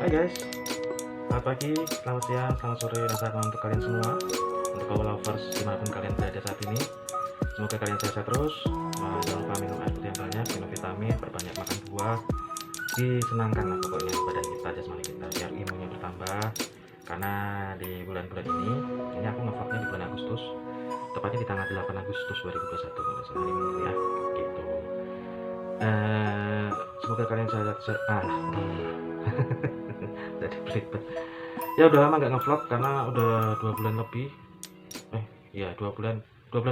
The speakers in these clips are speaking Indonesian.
Hai guys, selamat pagi, selamat siang, selamat sore, dan selamat malam untuk kalian semua. Untuk power lovers dimanapun kalian berada saat ini, semoga kalian sehat terus. Jangan lupa minum air putih yang banyak, minum vitamin, perbanyak makan buah. Disenangkan lah pokoknya badan kita, jasmani kita, biar imunnya bertambah. Karena di bulan-bulan ini aku ngevlognya di bulan Agustus, tepatnya di tanggal 8 Agustus 2021 kalau salah hari Minggu ya, gitu. Semoga kalian sehat. Jadi belibet. Ya udah lama nggak ngevlog karena udah 2 bulan lebih. Ya 2 bulan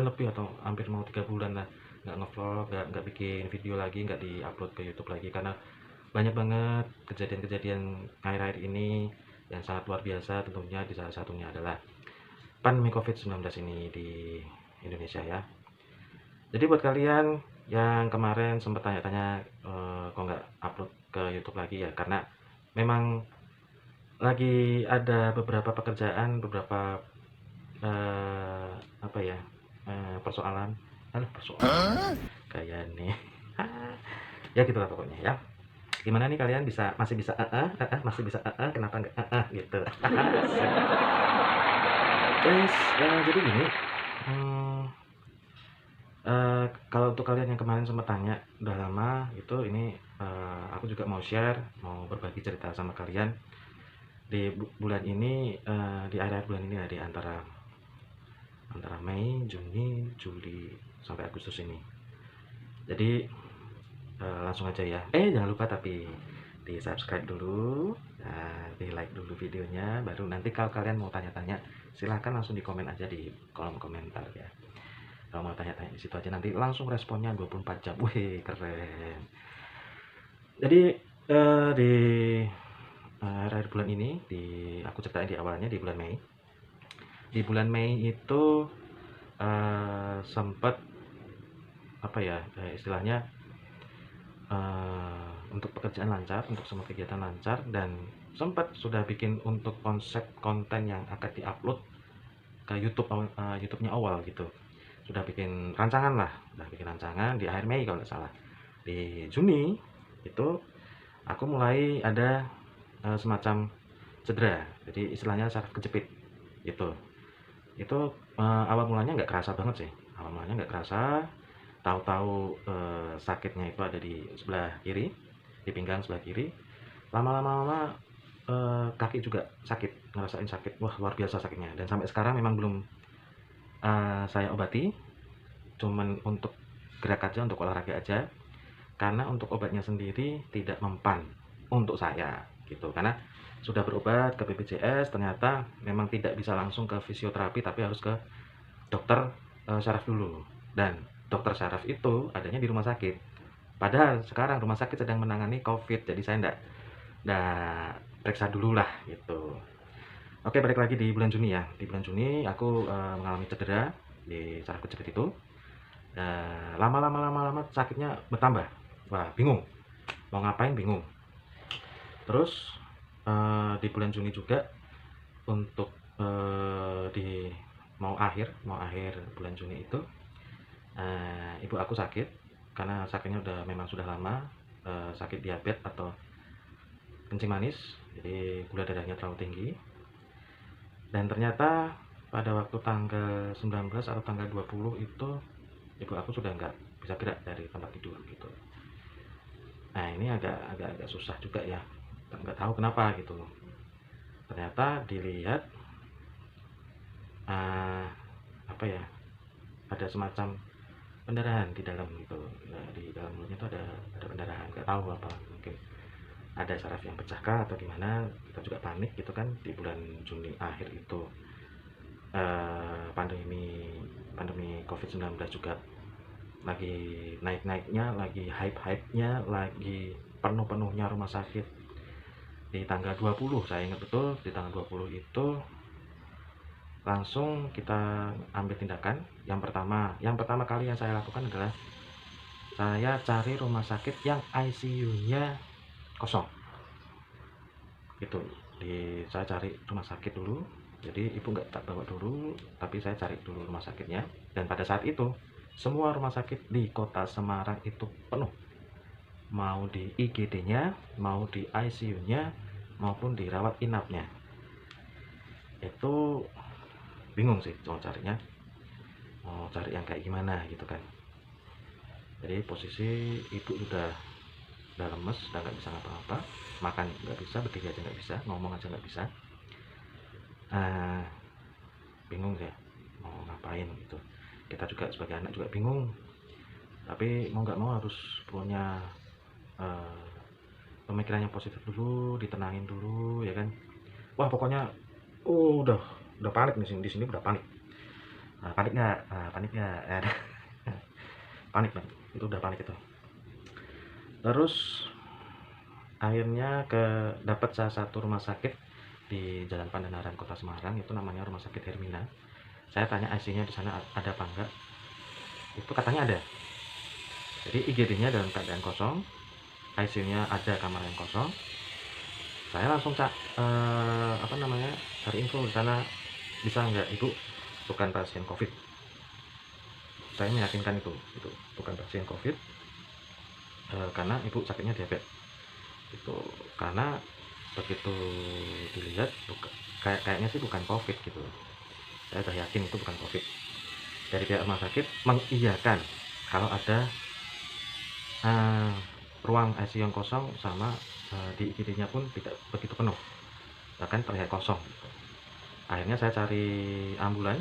lebih atau hampir mau 3 bulan lah nggak ngevlog, nggak bikin video lagi, nggak diupload ke YouTube lagi karena banyak banget kejadian-kejadian akhir-akhir ini yang sangat luar biasa. Tentunya di salah satunya adalah pandemi COVID-19 ini di Indonesia ya. Jadi buat kalian yang kemarin sempat tanya-tanya kok nggak upload ke YouTube lagi ya, karena memang lagi ada beberapa pekerjaan, beberapa apa ya, persoalan kayak nih. Ya gitulah pokoknya ya. Gimana nih kalian masih bisa masih bisa kenapa nggak gitu. Guys, jadi gini, hmm, kalau untuk kalian yang kemarin sempat tanya udah lama itu, ini aku juga mau share, mau berbagi cerita sama kalian di bulan ini, di akhir-akhir bulan ini ya, di antara Mei, Juni, Juli sampai Agustus ini. Jadi langsung aja ya. Jangan lupa tapi di subscribe dulu, di like dulu videonya, baru nanti kalau kalian mau tanya-tanya silahkan langsung di komen aja di kolom komentar ya. Kalau mau tanya-tanya di situ aja, nanti langsung responnya 24 jam. Wih, keren. Jadi di akhir bulan ini, aku ceritain di awalnya di bulan Mei. Di bulan Mei itu sempat apa ya, istilahnya untuk pekerjaan lancar, untuk semua kegiatan lancar, dan sempat sudah bikin untuk konsep konten yang akan diupload ke YouTube-nya awal gitu. Sudah bikin rancangan di akhir Mei kalau nggak salah. Di Juni itu aku mulai ada semacam cedera, jadi istilahnya saraf kejepit gitu. Itu awal mulanya nggak kerasa banget sih, tahu-tahu sakitnya itu ada di sebelah kiri, di pinggang sebelah kiri. Lama-lama kaki juga sakit, ngerasain sakit, wah luar biasa sakitnya, dan sampai sekarang memang belum saya obati, cuman untuk gerak aja, untuk olahraga aja, karena untuk obatnya sendiri tidak mempan untuk saya gitu, karena sudah berobat ke BPJS, ternyata memang tidak bisa langsung ke fisioterapi tapi harus ke dokter saraf dulu, dan dokter saraf itu adanya di rumah sakit, padahal sekarang rumah sakit sedang menangani COVID, jadi saya ndak periksa dulu lah gitu. Oke, balik lagi di bulan Juni ya. Di bulan Juni aku mengalami cedera di saraf kejepit itu. Lama-lama sakitnya bertambah. Wah, bingung. Mau ngapain bingung. Terus di bulan Juni juga untuk di mau akhir bulan Juni itu, ibu aku sakit karena sakitnya memang sudah lama, sakit diabetes atau kencing manis, jadi gula darahnya terlalu tinggi. Dan ternyata pada waktu tanggal 19 atau tanggal 20 itu ibu aku sudah nggak bisa gerak dari tempat tidur gitu. Nah ini agak susah juga ya, nggak tahu kenapa gitu. Ternyata dilihat apa ya, ada semacam pendarahan di dalam gitu. Nah, di dalam mulutnya itu ada pendarahan, nggak tahu apa, mungkin ada saraf yang pecah kah atau gimana. Kita juga panik gitu kan di bulan Juni akhir itu. Pandemi COVID-19 juga lagi naik-naiknya, lagi hype-hypenya, lagi penuh-penuhnya rumah sakit. Di tanggal 20, saya ingat betul, di tanggal 20 itu langsung kita ambil tindakan. Yang pertama kali yang saya lakukan adalah saya cari rumah sakit yang ICU-nya kosong gitu. Saya cari rumah sakit dulu, jadi ibu nggak tak bawa dulu, tapi saya cari dulu rumah sakitnya. Dan pada saat itu semua rumah sakit di kota Semarang itu penuh, mau di IGD-nya, mau di ICU-nya, maupun di rawat inapnya. Itu bingung sih mau carinya, mau cari yang kayak gimana gitu kan. Jadi posisi ibu udah lemes, udah nggak bisa ngapa-ngapa, makan nggak bisa, berdiri aja nggak bisa, ngomong aja nggak bisa. Nah, bingung ya mau ngapain gitu. Kita juga sebagai anak juga bingung, tapi mau nggak mau harus punya eh, pemikiran yang positif dulu, ditenangin dulu ya kan. Wah pokoknya udah panik nih, di sini udah panik. Panik nggak? Panik nggak? Panik banget, itu udah panik itu. Terus akhirnya dapat salah satu rumah sakit di Jalan Pandanaran Kota Semarang, itu namanya Rumah Sakit Hermina. Saya tanya IC-nya di sana ada apa enggak, itu katanya ada. Jadi IGD-nya dalam keadaan kosong, IC-nya ada, kamar yang kosong. Saya langsung cari info di sana, bisa nggak ibu bukan pasien COVID. Saya meyakinkan itu bukan pasien COVID, karena ibu sakitnya diabetes. Itu karena begitu dilihat kayaknya sih bukan COVID gitu. Saya udah yakin itu bukan COVID. Dari pihak rumah sakit mengiyakan kalau ada ruang ICU yang kosong, sama di IGD-nya pun tidak begitu penuh, bahkan terlihat kosong. Akhirnya saya cari ambulan,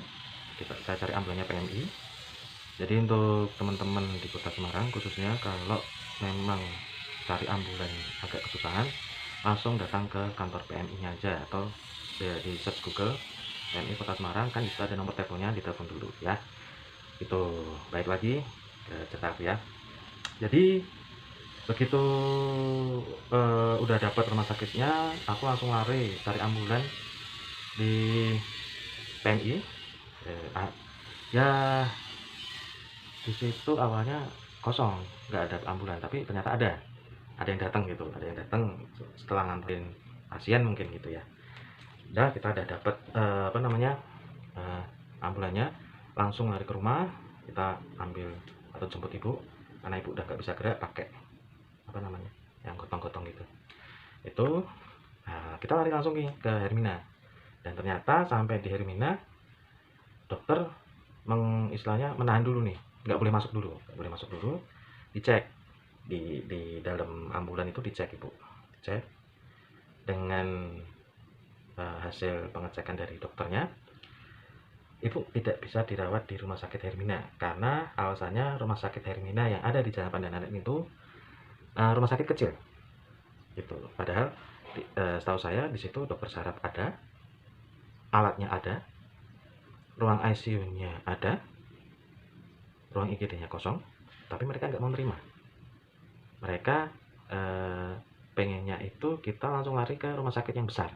saya cari ambulannya PMI. Jadi untuk teman-teman di Kota Semarang khususnya, kalau memang cari ambulan agak kesusahan, langsung datang ke kantor PMI-nya aja, atau di search Google PMI Kota Semarang, kan bisa ada nomor teleponnya, ditelepon dulu ya. Itu baik lagi ke cerita ya. Jadi begitu udah dapat rumah sakitnya, aku langsung lari cari ambulan di PMI. Ya di situ awalnya kosong, nggak ada ambulan, tapi ternyata ada yang datang gitu, ada yang datang setelah nganterin pasien mungkin gitu ya. Udah, kita udah dapat ambulannya, langsung lari ke rumah, kita ambil atau jemput ibu, karena ibu udah nggak bisa gerak pakai yang gotong-gotong gitu. Itu kita lari langsung ke Hermina, dan ternyata sampai di Hermina dokter istilahnya menahan dulu nih, nggak boleh masuk dulu, dicek di dalam ambulan itu, dicek ibu, dicek dengan hasil pengecekan dari dokternya, ibu tidak bisa dirawat di rumah sakit Hermina, karena alasannya rumah sakit Hermina yang ada di Jalan Pandanaran itu rumah sakit kecil gitu. Padahal setahu saya di situ dokter saraf ada, alatnya ada, ruang ICU-nya ada, ruang IGD-nya kosong, tapi mereka nggak mau terima. Mereka pengennya itu kita langsung lari ke rumah sakit yang besar,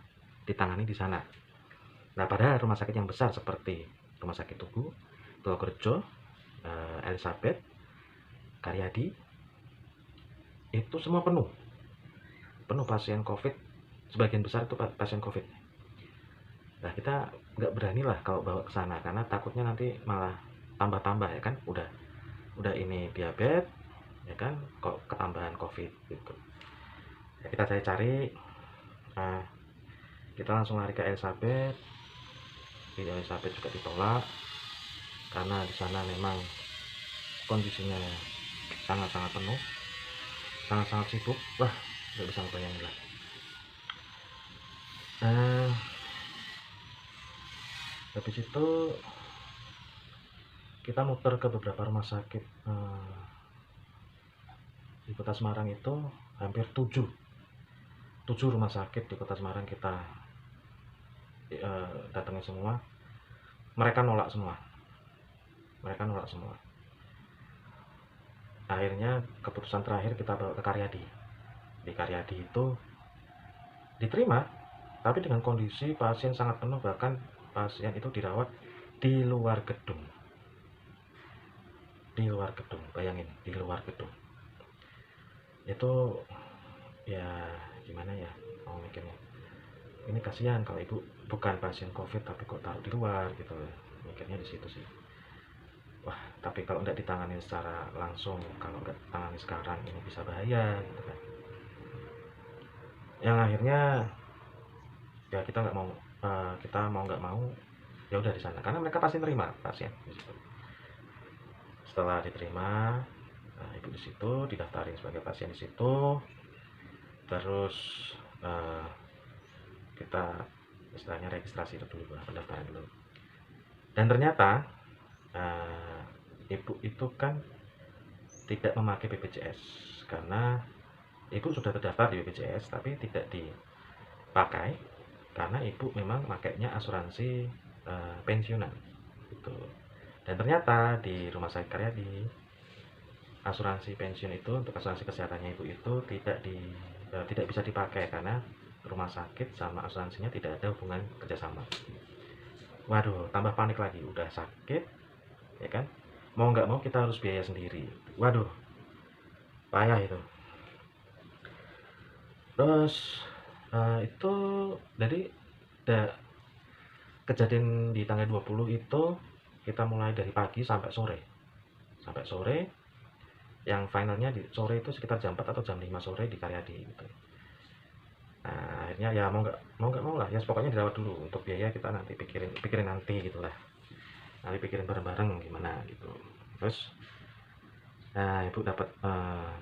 ditangani di sana. Nah, padahal rumah sakit yang besar seperti Rumah Sakit Tugu, Purwokerto, Elizabeth, Karyadi, itu semua penuh pasien COVID. Sebagian besar itu pasien COVID. Nah, kita nggak berani lah kalau bawa ke sana, karena takutnya nanti malah tambah-tambah ya kan, udah ini diabetes ya kan, kok ketambahan COVID gitu. Ya, kita cari, kita langsung lari ke Elizabeth. Di Elizabeth juga ditolak, karena di sana memang kondisinya sangat-sangat penuh, sangat-sangat sibuk. Wah, nggak bisa ngebayangin lah. Habis itu kita muter ke beberapa rumah sakit di Kota Semarang. Itu hampir 7 rumah sakit di Kota Semarang kita datangin semua. Mereka nolak semua. Akhirnya keputusan terakhir kita bawa ke Karyadi. Di Karyadi itu diterima, tapi dengan kondisi pasien sangat penuh, bahkan pasien itu dirawat di luar gedung. Bayangin, di luar gedung. Itu ya gimana ya mau mikirnya, ini kasihan kalau ibu bukan pasien COVID tapi kok taruh di luar gitu, mikirnya di situ sih. Wah, tapi kalau nggak ditangani secara langsung, kalau nggak ditangani sekarang, ini bisa bahaya gitu kan. Yang akhirnya ya kita nggak mau, kita mau nggak mau ya udah di sana, karena mereka pasti nerima pasien di situ. Setelah diterima, ibu di situ didaftarin sebagai pasien di situ, terus eh, kita istilahnya registrasi dulu, pendaftaran dulu. Dan ternyata ibu itu kan tidak memakai BPJS, karena ibu sudah terdaftar di BPJS tapi tidak dipakai karena ibu memang makainya asuransi pensiunan gitu. Dan ternyata di Rumah Sakit Karyadi, asuransi pensiun itu untuk asuransi kesehatannya ibu itu tidak bisa dipakai karena rumah sakit sama asuransinya tidak ada hubungan kerjasama. Waduh, tambah panik lagi, udah sakit ya kan, mau nggak mau kita harus biaya sendiri. Waduh, payah itu. Terus itu jadi kejadian di tanggal 20 itu kita mulai dari pagi sampai sore. Sampai sore, yang finalnya di sore itu sekitar jam 4 atau jam 5 sore di Karyadi gitu. Nah, akhirnya ya mau nggak mau lah, ya pokoknya dirawat dulu. Untuk biaya kita nanti pikirin nanti gitulah. Nanti pikirin bareng-bareng gimana gitu. Terus nah, ibu dapat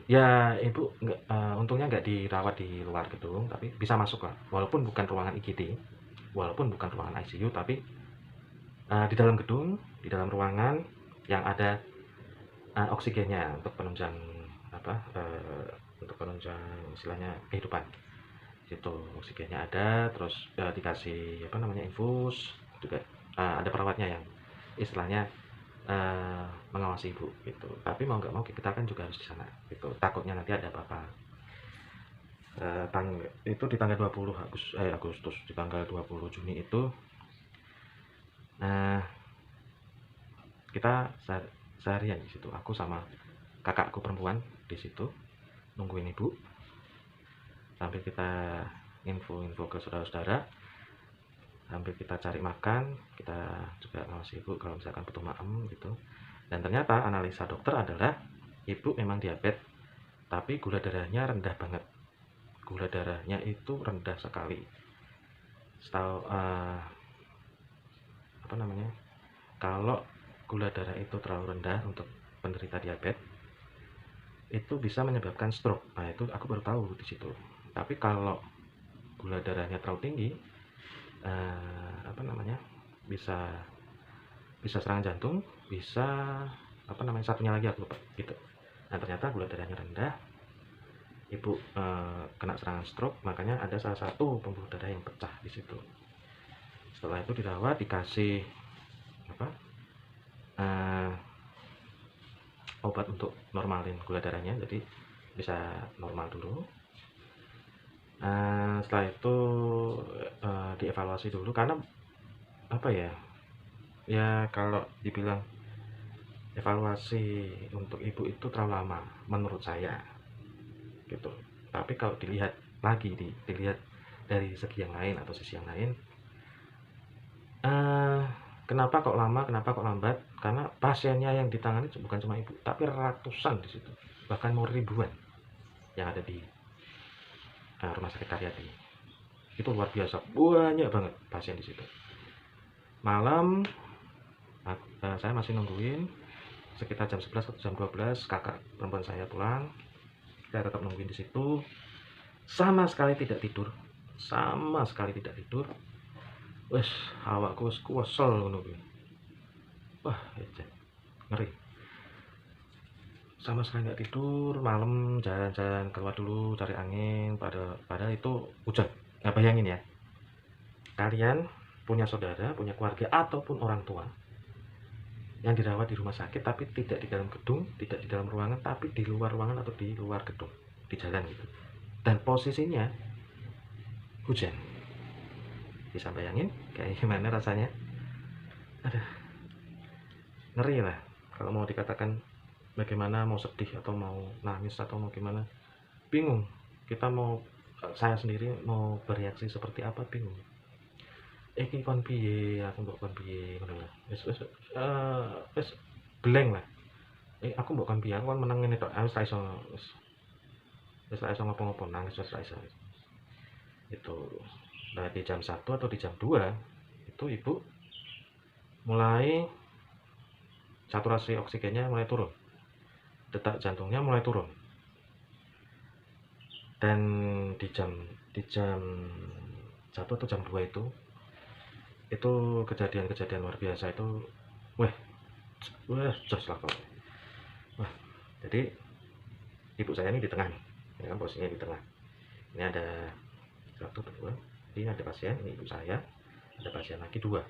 ya ibu nggak, untungnya nggak dirawat di luar gedung, tapi bisa masuk lah. Walaupun bukan ruangan IGD, walaupun bukan ruangan ICU, tapi di dalam gedung, di dalam ruangan yang ada oksigennya untuk penunjang apa, untuk penunjang istilahnya kehidupan. Itu oksigennya ada, terus dikasih apa namanya infus, juga ada perawatnya yang istilahnya mengawasi ibu gitu. Tapi mau nggak mau kita kan juga harus di sana gitu. Takutnya nanti ada apa-apa. Itu di tanggal 20 Agustus, di tanggal 20 Juni itu kita seharian di situ. Aku sama kakakku perempuan di situ nungguin ibu sambil kita info ke saudara-saudara, sambil kita cari makan, kita juga ngawasi ibu kalau misalkan butuh maem gitu. Dan ternyata analisa dokter adalah ibu memang diabetes, tapi gula darahnya rendah banget. Gula darahnya itu rendah sekali. Setahu apa namanya? Kalau gula darah itu terlalu rendah untuk penderita diabetes, itu bisa menyebabkan stroke. Nah, itu aku baru tahu di situ. Tapi kalau gula darahnya terlalu tinggi, apa namanya? Bisa serangan jantung, bisa apa namanya? Satunya lagi aku lupa gitu. Nah, ternyata gula darahnya rendah, ibu kena serangan stroke, makanya ada salah satu pembuluh darah yang pecah di situ. Setelah itu dirawat, dikasih apa? Obat untuk normalin gula darahnya, jadi bisa normal dulu. Setelah itu dievaluasi dulu, karena apa ya, kalau dibilang evaluasi untuk ibu itu terlalu lama menurut saya gitu. Tapi kalau dilihat lagi, dilihat dari segi yang lain atau sisi yang lain, kenapa kok lama, kenapa kok lambat? Karena pasiennya yang ditangani bukan cuma ibu, tapi ratusan di situ, bahkan mau ribuan yang ada di Rumah Sakit Karyadi. Itu luar biasa, banyak banget pasien di situ. Malam saya masih nungguin sekitar jam 11 atau jam 12 kakak perempuan saya pulang. Saya tetap nungguin di situ, sama sekali tidak tidur, wes awakku wis kuwesel ngono kuwi. Wah, ngeri, sama sekali nggak tidur. Malam jalan-jalan keluar dulu cari angin, padahal itu hujan. Nah, bayangin ya, kalian punya saudara, punya keluarga ataupun orang tua yang dirawat di rumah sakit, tapi tidak di dalam gedung, tidak di dalam ruangan, tapi di luar ruangan atau di luar gedung, di jalan gitu. Dan posisinya hujan. Bisa bayangin kayak gimana rasanya? Aduh, ngeri lah. Kalau mau dikatakan bagaimana, mau sedih atau mau nangis atau mau gimana, bingung. Saya sendiri mau bereaksi seperti apa, bingung. Iki kon piye, aku mbok kon piye ngono lah. Wis blank lah. Aku mbok kon piye, aku kan meneng ngene tok. Wis ra iso ngopo-ngopo, nangis wis ra iso. Itu. Nah, di jam 1 atau di jam 2 itu ibu mulai saturasi oksigennya mulai turun, detak jantungnya mulai turun. Dan di jam 1 atau jam 2 itu kejadian-kejadian luar biasa itu. Wah, wah, jos lah kok. Wah, jadi ibu saya ini di tengah nih, ini kan posisinya di tengah. Ini ada satu, dua, ini ada pasien, ini ibu saya, ada pasien lagi dua.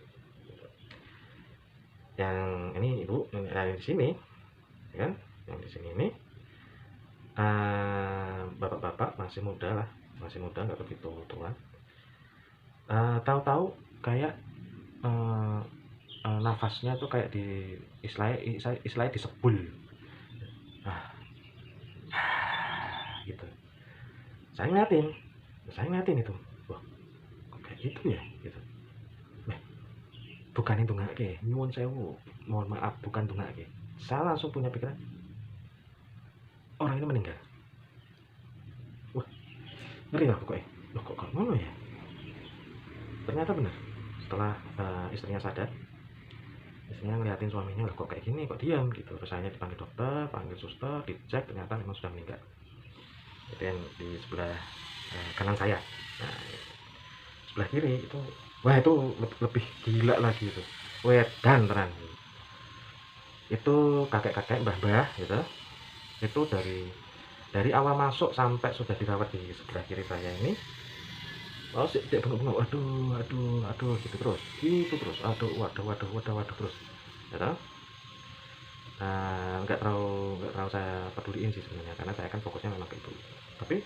Yang ini ibu, yang di sini, ya kan? Yang di sini ini bapak-bapak masih muda lah, masih muda, nggak begitu tua. Tahu-tahu kayak nafasnya tuh kayak di istilahnya disebul, gitu. Saya ngeliatin itu, wah, kok kayak gitu ya, gitu. Bukan itu nggak ke, nyuwun sewu, mohon maaf, bukan itu nggak ke. Saya langsung punya pikiran, orang ini meninggal. Wah, ngeri lah pokoknya. Loh, kok ngono ya? Ternyata benar. Setelah istrinya sadar, istrinya ngeliatin suaminya, loh kok kayak gini, kok diam gitu. Terus saya dipanggil dokter, panggil suster, dicek, ternyata memang sudah meninggal. Itu yang di sebelah kanan saya. Nah, sebelah kiri itu, wah itu lebih gila lagi itu. Wedan terang. Itu kakek-kakek, mbah-mbah gitu. Itu dari awal masuk sampai sudah dirawat di sebelah kiri saya ini, oh sih dia bengok-bengok, aduh aduh aduh, gitu terus, aduh waduh waduh waduh waduh terus, ya toh. Nah, nggak terlalu saya peduliin sih sebenarnya, karena saya kan fokusnya memang ke itu. Tapi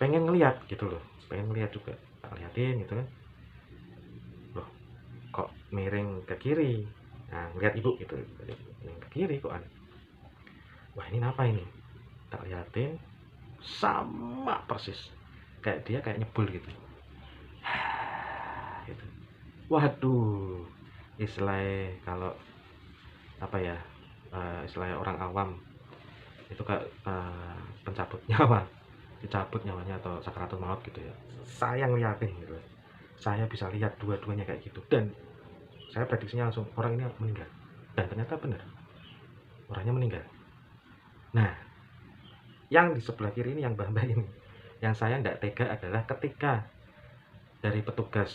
pengen ngeliat gitu loh, pengen ngeliat juga, tak liatin gitu kan. Loh, kok miring ke kiri? Nah, ngeliat ibu gitu, miring ke kiri kok aneh. Wah, ini apa ini? Tak liatin, sama persis kayak dia, kayak nyebul gitu. Gitu. Waduh, istilahnya kalau apa ya, istilahnya orang awam itu kayak pencabut nyawa, dicabut nyawanya atau sakaratul maut gitu ya. Saya ngeliatin gitu, saya bisa lihat dua-duanya kayak gitu, dan saya prediksinya langsung orang ini meninggal. Dan ternyata benar, orangnya meninggal. Nah, yang di sebelah kiri ini, yang mbak-mbak ini, yang saya nggak tega adalah ketika dari petugas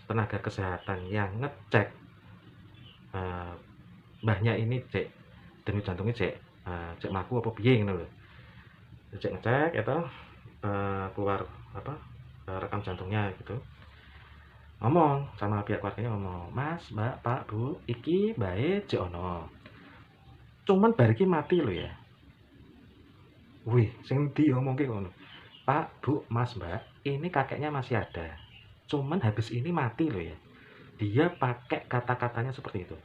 tenaga kesehatan yang ngecek mbahnya ini, cek denyut jantungnya, cek mlaku apa piye ngono lho. Cek ngecek itu keluar apa, rekam jantungnya gitu. Ngomong sama pihak keluarganya, ngomong, "Mas, Mbak, Pak, Bu, iki bae jek ono. Cuman bar iki mati lho ya." Wih, sing diomongke ngono. "Pak, Bu, Mas, Mbak, ini kakeknya masih ada. Cuman habis ini mati loh ya." Dia pakai kata-katanya seperti itu.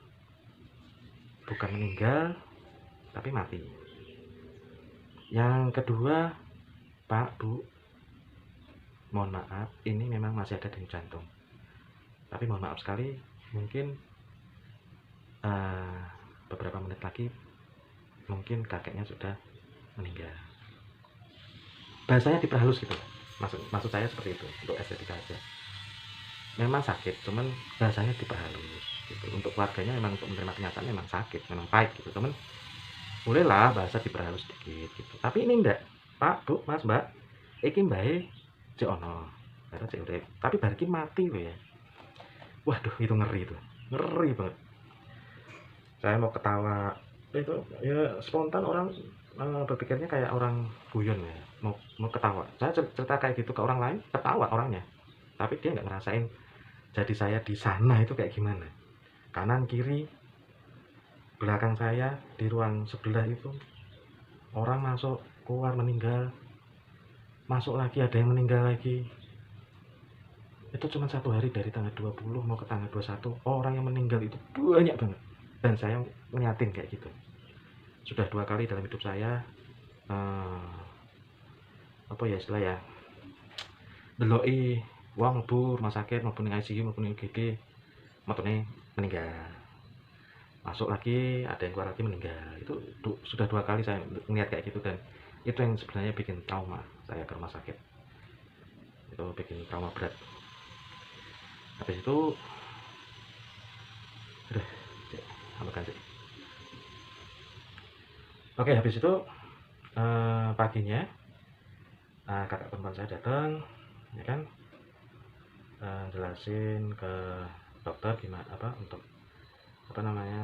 Bukan meninggal, tapi mati. Yang kedua, "Pak, Bu, mohon maaf, ini memang masih ada denyut jantung. Tapi mohon maaf sekali, mungkin beberapa menit lagi mungkin kakeknya sudah meninggal." Bahasanya diperhalus gitu. Maksud saya seperti itu, untuk estetika aja. Memang sakit, cuman bahasanya diperhalus gitu. Untuk keluarganya memang, untuk menerima kenyataan memang sakit, memang pahit gitu. Cuman bolehlah bahasa diperhalus sedikit gitu. Tapi ini enggak. "Pak, Bu, Mas, Mbak, iki mbae cek ono. Karena cek urip. Tapi bar iki mati loh ya." Waduh, itu ngeri itu. Ngeri banget. Saya mau ketawa. Itu ya spontan orang berpikirnya kayak orang guyon ya. Mau ketawa. Saya cerita kayak gitu ke orang lain, ketawa orangnya. Tapi dia nggak ngerasain jadi saya di sana itu kayak gimana. Kanan kiri belakang saya di ruang sebelah itu orang masuk keluar meninggal, masuk lagi ada yang meninggal lagi. Itu cuma satu hari, dari tanggal 20 mau ke tanggal 21, orang yang meninggal itu banyak banget. Dan saya ngeliatin kayak gitu. Sudah 2 kali dalam hidup saya apa ya istilah ya, deloki wong mlebu rumah sakit, mlebu ning ICU, mlebu ning UGD, metune meninggal. Masuk lagi, ada yang keluar lagi meninggal. Itu sudah 2 kali saya ngeliat kayak gitu, dan itu yang sebenarnya bikin trauma saya ke rumah sakit. Itu bikin trauma berat. Habis itu aduh, ambekan sih. Oke, habis itu paginya kakak perempuan saya datang, ya kan, jelasin ke dokter gimana apa untuk apa namanya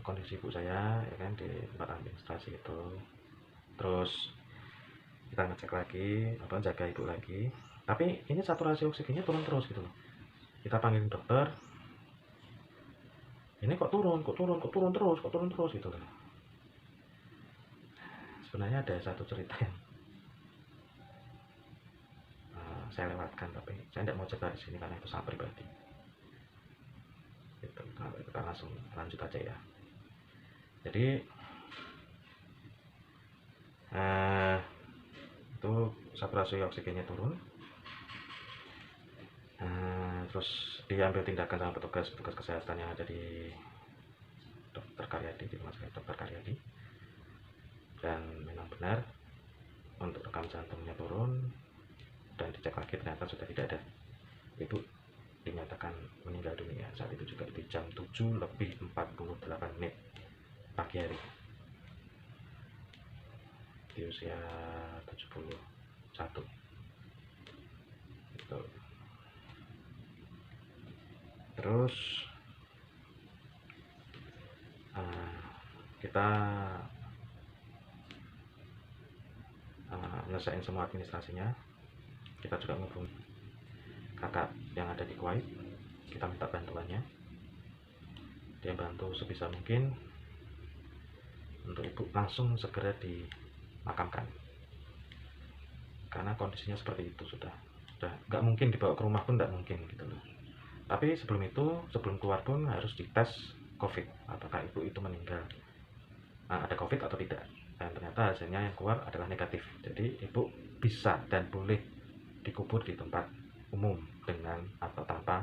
kondisi ibu saya, ya kan, di tempat administrasi itu. Terus kita ngecek lagi, apa, jaga ibu lagi. Tapi ini saturasi oksigennya turun terus gitu loh. Kita panggilin dokter, ini kok turun, kok turun, kok turun terus, kok turun terus gitu loh. Sebenarnya ada satu cerita yang saya lewatkan, tapi saya tidak mau cerita di sini karena itu sangat pribadi. Gitu. Nah, kita langsung lanjut aja ya. Jadi itu saturasi oksigennya turun. Terus diambil tindakan sama petugas kesehatan yang ada di Dokter Karyadi, di rumah sakit Dokter Karyadi, dan memang benar untuk rekam jantungnya turun, dan dicek lagi ternyata sudah tidak ada. Ibu dinyatakan meninggal dunia saat itu juga di jam 7:48 pagi hari di usia 71 gitu. Terus kita menyelesaikan semua administrasinya. Kita juga menghubungi kakak yang ada di Kuwait, kita minta bantuannya, dia bantu sebisa mungkin untuk ibu langsung segera dimakamkan, karena kondisinya seperti itu, sudah nggak mungkin dibawa ke rumah pun nggak mungkin gitu loh. Tapi sebelum itu, sebelum keluar pun harus dites COVID, apakah ibu itu meninggal ada COVID atau tidak, dan ternyata hasilnya yang keluar adalah negatif. Jadi ibu bisa dan boleh dikubur di tempat umum dengan atau tanpa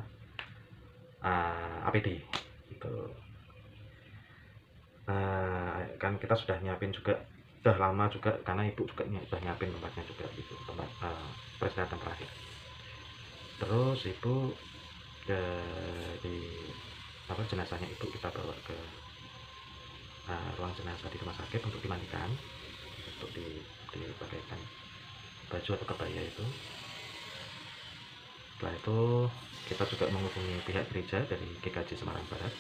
APD gitu. Kan kita sudah nyiapin juga, sudah lama juga, karena ibu juga sudah nyiapin tempatnya juga gitu, tempat peristirahatan terakhir. Terus ibu di jenazahnya ibu kita bawa ke ruang jenazah di rumah sakit untuk dimandikan, untuk dipakaikan baju atau kebaya itu. Setelah itu kita juga menghubungi pihak gereja dari GKJ Semarang Barat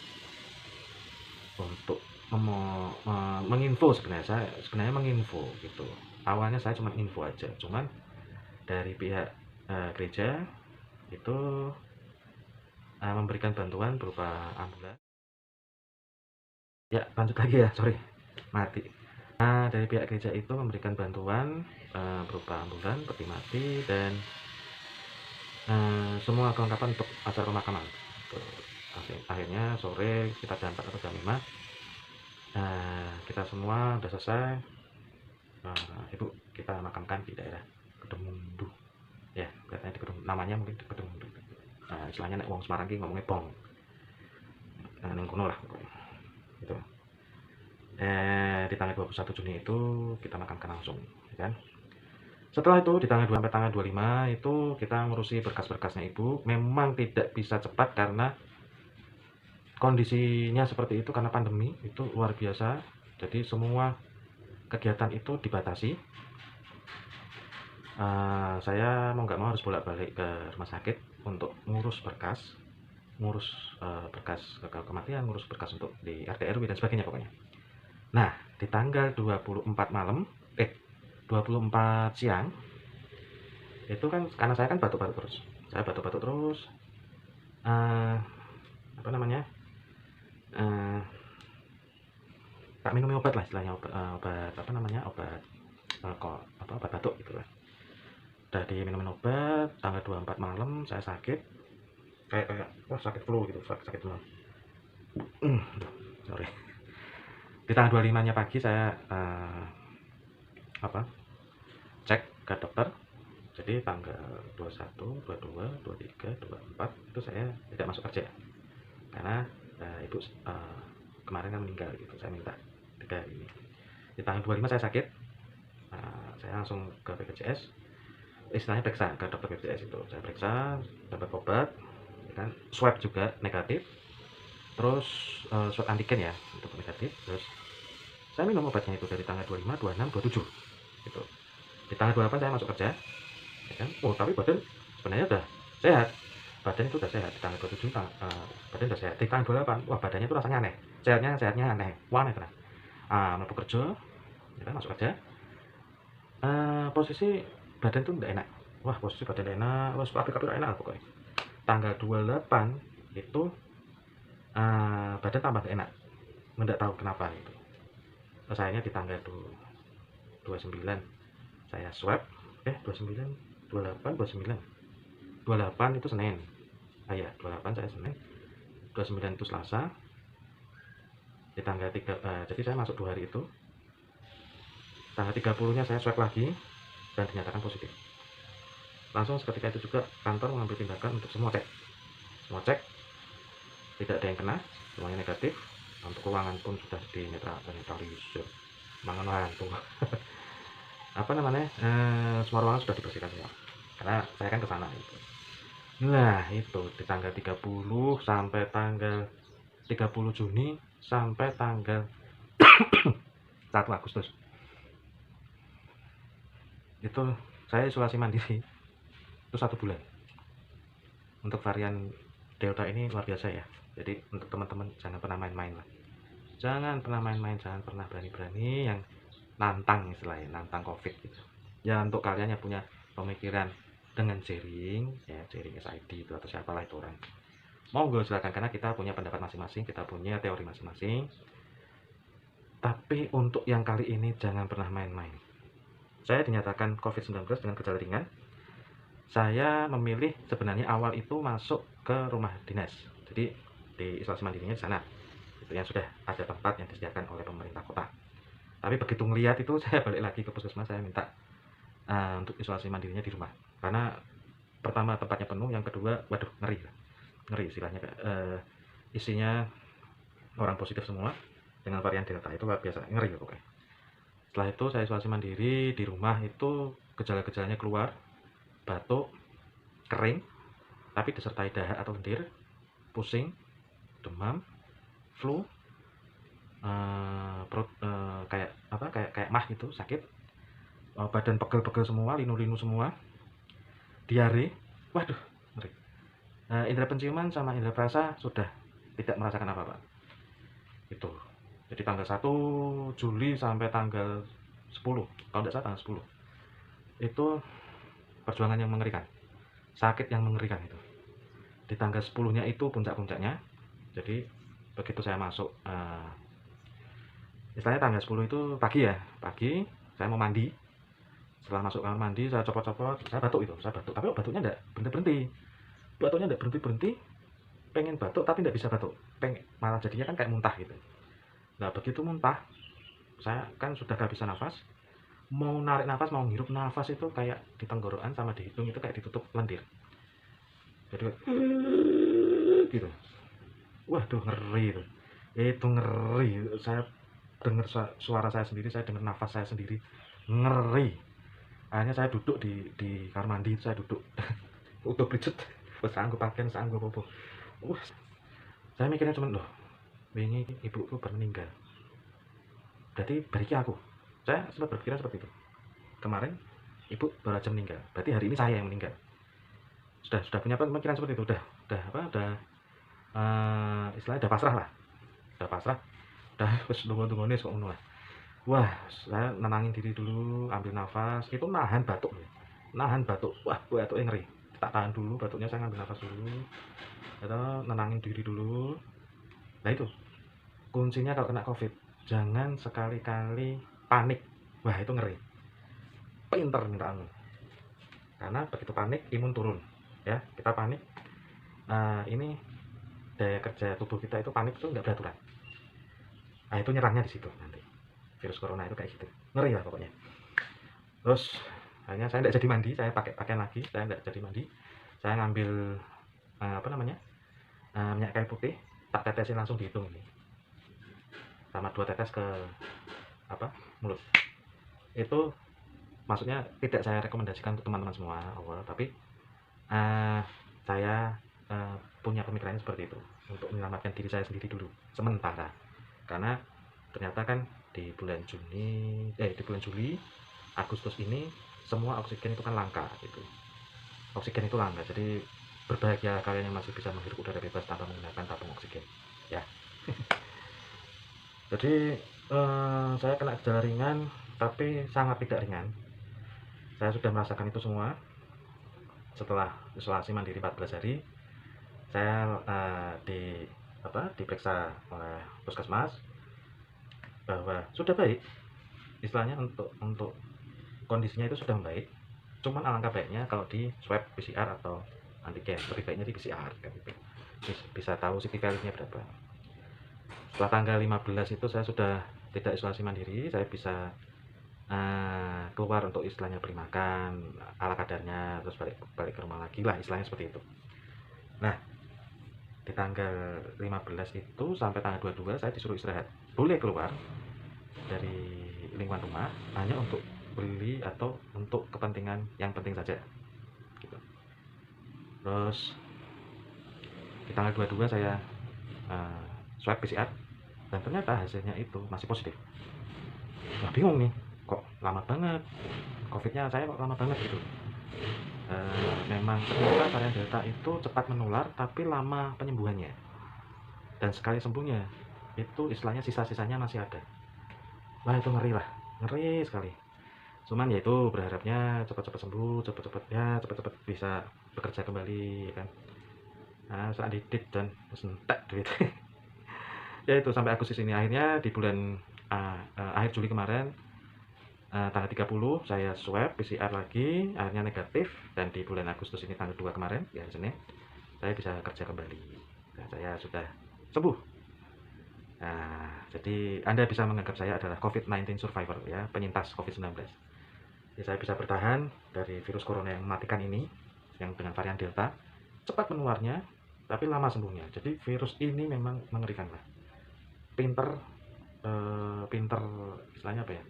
untuk menginfo. Sebenarnya menginfo gitu. Awalnya saya cuma info aja, cuman dari pihak gereja itu memberikan bantuan berupa ambulan. Ya, lanjut lagi ya, sorry, mati. Dari pihak gereja itu memberikan bantuan berupa ambulan, peti mati, dan semua kelengkapan untuk acara pemakaman. Akhirnya sore kita jam 4 atau jam 5 kita semua udah selesai. Ibu kita makamkan di daerah Kedemundu ya, katanya di Kedung, namanya mungkin di Kedemundu. Istilahnya nek wong Semarang ki ngomongnya pong, ning kono lah pokoknya gitu. Di tanggal 21 Juni itu kita makamkan langsung, ya kan. Setelah itu di tanggal 2 sampai tanggal 25 itu kita ngurusi berkas-berkasnya ibu. Memang tidak bisa cepat karena kondisinya seperti itu, karena pandemi itu luar biasa. Jadi semua kegiatan itu dibatasi. Saya mau nggak mau harus bolak-balik ke rumah sakit untuk ngurus berkas, berkas gagal kematian, ngurus berkas untuk di RT RW dan sebagainya pokoknya. Nah, di tanggal 24 malam, 24 siang, itu kan karena saya kan batuk-batuk terus. Saya batuk-batuk terus. Apa namanya? Tak minum obat lah istilahnya, obat apa namanya? Obat obat batuk gitu lah. Udah diminum obat, tanggal 24 malam saya sakit. Kayak wah, sakit flu gitu, sakit flu. Sorry. Di tanggal 25-nya pagi saya cek ke dokter. Jadi tanggal 21, 22, 23, 24 itu saya tidak masuk kerja karena ibu kemarin kan meninggal gitu. Saya minta 3 hari ini. Di tanggal 25 saya sakit, saya langsung ke BPJS istilahnya periksa ke dokter BPJS itu. Saya periksa, dapat obat, ya kan, swab juga negatif, terus swab antigen ya untuk negatif, terus saya minum obatnya itu dari tanggal 25, 26, 27 gitu. Di tanggal 28 saya masuk kerja, ya kan. Oh, tapi badan sebenarnya udah sehat. Badan itu udah sehat di tanggal 27, badan udah sehat. Di tanggal 28, wah badannya itu rasanya aneh. Sehatnya aneh. Wah, aneh tenang. Mau kerja, ya kan, masuk kerja. Posisi badan tuh enggak enak. Wah, posisi badan enak, wah apik-apik enak pokoknya. Tanggal 28 itu badan tambah gak enak. Enggak tahu kenapa itu. Terus akhirnya di tanggal 29 saya swab, 29, 28, 29. 28 itu Senin. Ya, 28 saya Senin. 29 itu Selasa. Di tanggal 3, jadi saya masuk 2 hari itu. Tanggal 30-nya saya swab lagi dan dinyatakan positif. Langsung seketika itu juga kantor mengambil tindakan untuk semua cek. Semua cek, tidak ada yang kena, semuanya negatif. Untuk ruangan pun sudah dinetralisir. Mangan hantu. Apa namanya? Semua ruangan sudah dibersihkan semua. Karena saya kan ke sana itu. Nah, itu di tanggal 30 sampai tanggal 30 Juni sampai tanggal 1 Agustus. Itu saya isolasi mandiri. Itu 1 bulan. Untuk varian Delta ini luar biasa ya. Jadi untuk teman-teman jangan pernah main-main lah. Jangan pernah main-main, jangan pernah berani-berani yang nantang istilahnya, nantang COVID gitu. Ya untuk kalian yang punya pemikiran dengan sharing, ya sharing SID itu atau siapalah itu orang. Monggo silakan karena kita punya pendapat masing-masing, kita punya teori masing-masing. Tapi untuk yang kali ini jangan pernah main-main. Saya dinyatakan COVID-19 dengan gejala ringan. Saya memilih sebenarnya awal itu masuk ke rumah dinas. Jadi di isolasi mandirinya di sana. Itu yang sudah ada tempat yang disediakan oleh pemerintah kota. Tapi begitu ngelihat itu saya balik lagi ke puskesmas, saya minta untuk isolasi mandirinya di rumah. Karena pertama tempatnya penuh, yang kedua waduh ngeri istilahnya, isinya orang positif semua dengan varian Delta itu luar biasa ngeri pokoknya. Setelah itu saya isolasi mandiri di rumah, itu gejala-gejalanya keluar, batuk, kering, tapi disertai dahak atau lendir, pusing, demam, flu, perut kayak mah gitu, sakit, badan pegel-pegel semua, linu-linu semua, diare, waduh ngeri. Indera penciuman sama indera perasa sudah tidak merasakan apa-apa. Itu. Jadi tanggal 1 Juli sampai tanggal 10, kalau tidak salah tanggal 10. Itu perjuangan yang mengerikan. Sakit yang mengerikan itu. Di tanggal 10-nya itu puncak-puncaknya. Jadi begitu saya masuk, istilahnya tanggal 10 itu pagi ya, pagi saya mau mandi. Setelah masuk kamar mandi saya copot-copot, saya batuk, tapi batuknya enggak berhenti-berhenti, pengen batuk tapi enggak bisa batuk, malah jadinya kan kayak muntah gitu. Nah begitu muntah, saya kan sudah kehabisan nafas, mau narik nafas, mau ngirup nafas itu kayak di tenggorokan sama di hidung itu kayak ditutup lendir, jadi gitu. Waduh ngeri itu ngeri. Saya dengar suara saya sendiri, saya dengar nafas saya sendiri, ngeri. Akhirnya saya duduk di kamar mandi, saya duduk utuh pijet, sanggup pakaian, sanggup apa. Saya mikirnya cuma loh, ini ibuku baru meninggal, berarti berarti aku. Saya sempat berpikiran seperti itu. Kemarin ibu baru aja meninggal, berarti hari ini saya yang meninggal. Sudah punya pemikiran seperti itu, istilahnya udah pasrah lah, udah wis tunggu-tunggu kok ngono lah. Wah, saya nenangin diri dulu, ambil nafas, itu nahan batuk. Wah, batuknya ngeri. Tak tahan dulu batuknya, saya ngambil nafas dulu. Itu nenangin diri dulu. Nah itu, kuncinya kalau kena COVID, jangan sekali-kali panik. Wah, itu ngeri. Pinter minta anu. Karena begitu panik, imun turun. Ya, kita panik. Ini daya kerja tubuh kita itu panik itu nggak beraturan. Nah, itu nyerangnya di situ nanti. Virus corona itu kayak gitu, ngeri lah pokoknya. Terus akhirnya saya tidak jadi mandi, saya pakai pakaian lagi, saya tidak jadi mandi. Saya ngambil minyak kayu putih, tak tetesin langsung di hidung ini, sama 2 tetes ke mulut. Itu maksudnya tidak saya rekomendasikan untuk teman-teman semua awal, tapi eh, saya punya pemikirannya seperti itu untuk menyelamatkan diri saya sendiri dulu sementara, karena ternyata kan di bulan Juli Agustus ini semua oksigen itu kan langka gitu. Oksigen itu langka, jadi berbahagia kalian yang masih bisa menghirup udara bebas tanpa menggunakan tabung oksigen ya. Jadi saya kena gejala ringan tapi sangat tidak ringan. Saya sudah merasakan itu semua setelah isolasi mandiri 14 hari. Saya diperiksa oleh puskesmas bahwa sudah baik, istilahnya untuk kondisinya itu sudah baik. Cuman alangkah baiknya kalau di swab PCR atau antigen, lebih baiknya di PCR kan gitu. Bisa tahu CT value-nya berapa. Setelah tanggal 15 itu saya sudah tidak isolasi mandiri, saya bisa keluar untuk istilahnya beli makan ala kadarnya, terus balik ke rumah lagi lah, istilahnya seperti itu. Nah, di tanggal 15 itu sampai tanggal 22 saya disuruh istirahat, boleh keluar dari lingkungan rumah hanya untuk beli atau untuk kepentingan yang penting saja gitu. Terus di tanggal 22 saya swab PCR dan ternyata hasilnya itu masih positif. Nah, bingung nih, kok lama banget covidnya, saya kok lama banget gitu. Memang ternyata varian delta itu cepat menular tapi lama penyembuhannya, dan sekali sembuhnya itu istilahnya sisa-sisanya masih ada. Wah, itu ngeri lah, ngeri sekali. Cuman ya itu berharapnya cepat-cepat sembuh, cepat-cepat bisa bekerja kembali ya kan. Nah, saat didit dan sentek duit. Ya itu sampai Agustus ini, akhirnya di bulan akhir Juli kemarin tanggal 30 saya swab PCR lagi, akhirnya negatif, dan di bulan Agustus ini tanggal 2 kemarin ya Senin saya bisa kerja kembali. Nah, saya sudah sembuh. Nah, jadi Anda bisa menganggap saya adalah COVID-19 survivor ya, penyintas COVID-19. Jadi saya bisa bertahan dari virus corona yang mematikan ini, yang dengan varian Delta, cepat menularnya, tapi lama sembuhnya. Jadi virus ini memang mengerikan lah. Pinter, pinter istilahnya apa ya?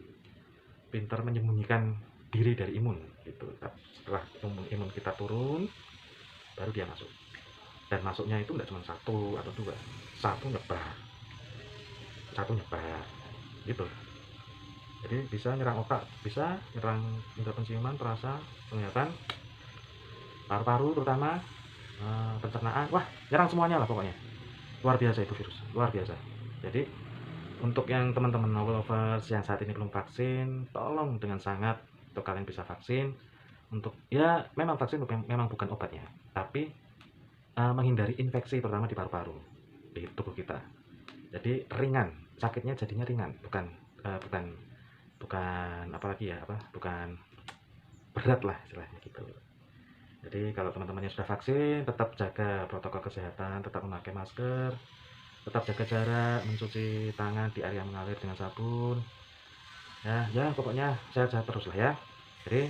Pinter menyembunyikan diri dari imun gitu. Setelah imun kita turun, baru dia masuk. Dan masuknya itu nggak cuma satu atau dua, satu nyebar gitu. Jadi bisa nyerang otak, bisa nyerang indera penciuman, perasa, penglihatan, paru-paru terutama, pencernaan, wah nyerang semuanya lah pokoknya. Luar biasa itu virus, luar biasa. Jadi untuk yang teman-teman novel lovers yang saat ini belum vaksin, tolong dengan sangat untuk kalian bisa vaksin. Untuk ya memang vaksin memang bukan obatnya, tapi menghindari infeksi terutama di paru-paru di tubuh kita. Jadi ringan, sakitnya jadinya ringan, bukan apalagi ya, bukan berat lah istilahnya gitu. Jadi kalau teman-teman yang sudah vaksin, tetap jaga protokol kesehatan, tetap memakai masker, tetap jaga jarak, mencuci tangan di air yang mengalir dengan sabun. Ya pokoknya sehat-sehat terus lah ya. Jadi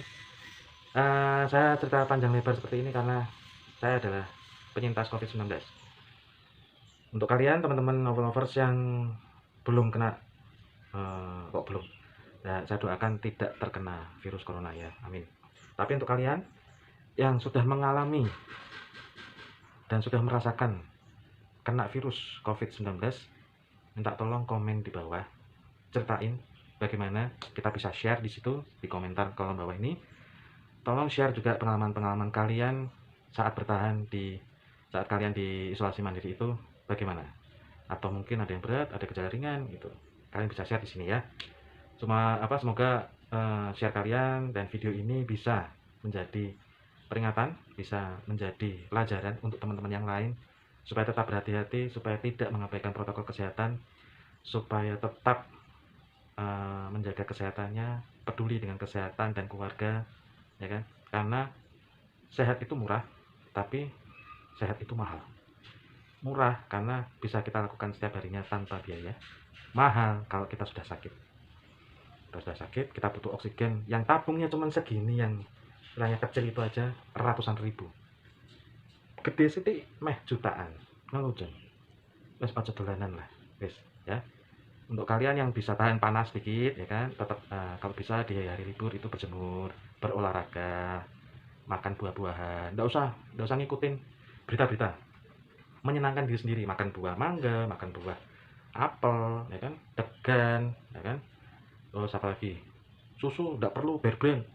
saya cerita panjang lebar seperti ini karena saya adalah penyintas COVID-19. Untuk kalian teman-teman novel lovers yang belum kena, kok belum, nah, saya doakan tidak terkena virus corona ya, amin. Tapi untuk kalian yang sudah mengalami dan sudah merasakan kena virus COVID-19, minta tolong komen di bawah, ceritain bagaimana, kita bisa share di situ di komentar kolom bawah ini. Tolong share juga pengalaman-pengalaman kalian saat saat kalian di isolasi mandiri itu bagaimana, atau mungkin ada yang berat, ada gejala ringan gitu. Kalian bisa share di sini ya. Semoga share kalian dan video ini bisa menjadi peringatan, bisa menjadi pelajaran untuk teman-teman yang lain, supaya tetap berhati-hati, supaya tidak mengabaikan protokol kesehatan, supaya tetap menjaga kesehatannya, peduli dengan kesehatan dan keluarga, ya kan? Karena sehat itu murah, tapi sehat itu mahal. Murah karena bisa kita lakukan setiap harinya tanpa biaya. Mahal kalau kita sudah sakit. Kalau sudah sakit, kita butuh oksigen yang tabungnya cuma segini, yang nilainya kecil itu aja ratusan ribu. Gede sih meh jutaan. Ngelujen. Wes aja dolanan lah. Wes ya. untuk kalian yang bisa tahan panas dikit ya kan, tetap kalau bisa di hari libur itu berjemur, berolahraga, makan buah-buahan, nggak usah ngikutin berita-berita, menyenangkan diri sendiri, makan buah mangga, makan buah apel, ya kan, degan, ya kan, terus apa lagi, susu nggak perlu bear brand,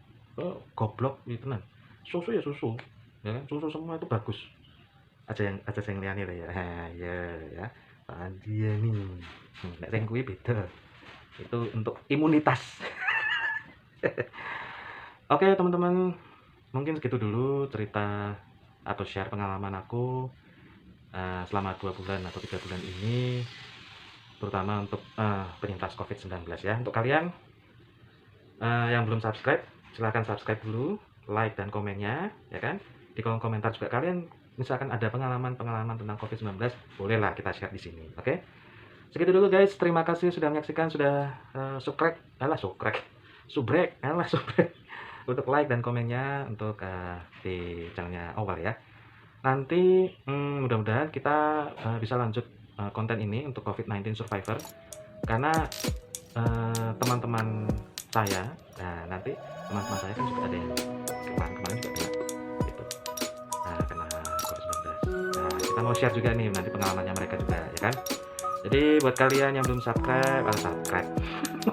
goblok itu kan, susu ya susu, ya kan, susu semua itu bagus, aja yang liane lah ya, ya, ya, dia nih, nggak yang gue beda, itu untuk imunitas. Oke teman-teman, mungkin segitu dulu cerita atau share pengalaman aku selama 2 bulan atau 3 bulan ini, terutama untuk penyintas COVID-19 ya. Untuk kalian yang belum subscribe, silahkan subscribe dulu, like dan komennya, ya kan. Di kolom komentar juga kalian misalkan ada pengalaman-pengalaman tentang COVID-19, bolehlah kita share di sini, oke? Segitu dulu guys, terima kasih sudah menyaksikan, sudah subrek untuk like dan komennya untuk di channelnya Awal ya. Nanti mudah-mudahan kita bisa lanjut konten ini untuk COVID-19 Survivor, karena teman-teman saya, nah nanti teman-teman saya kan juga ada yang kemarin juga kena gitu, kena COVID-19. Nah kita mau share juga nih nanti pengalamannya mereka juga ya kan. Jadi buat kalian yang belum subscribe,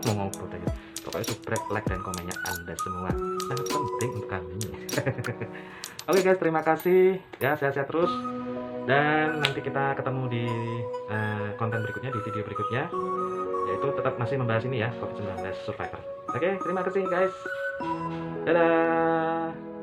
ngomong tadi, pokoknya subscribe, like dan komennya Anda semua sangat penting untuk kami. Oke guys, terima kasih ya, sehat-sehat terus, dan nanti kita ketemu di konten berikutnya, di video berikutnya, yaitu tetap masih membahas ini ya, COVID-19 Survivor. Oke, terima kasih guys, dadah.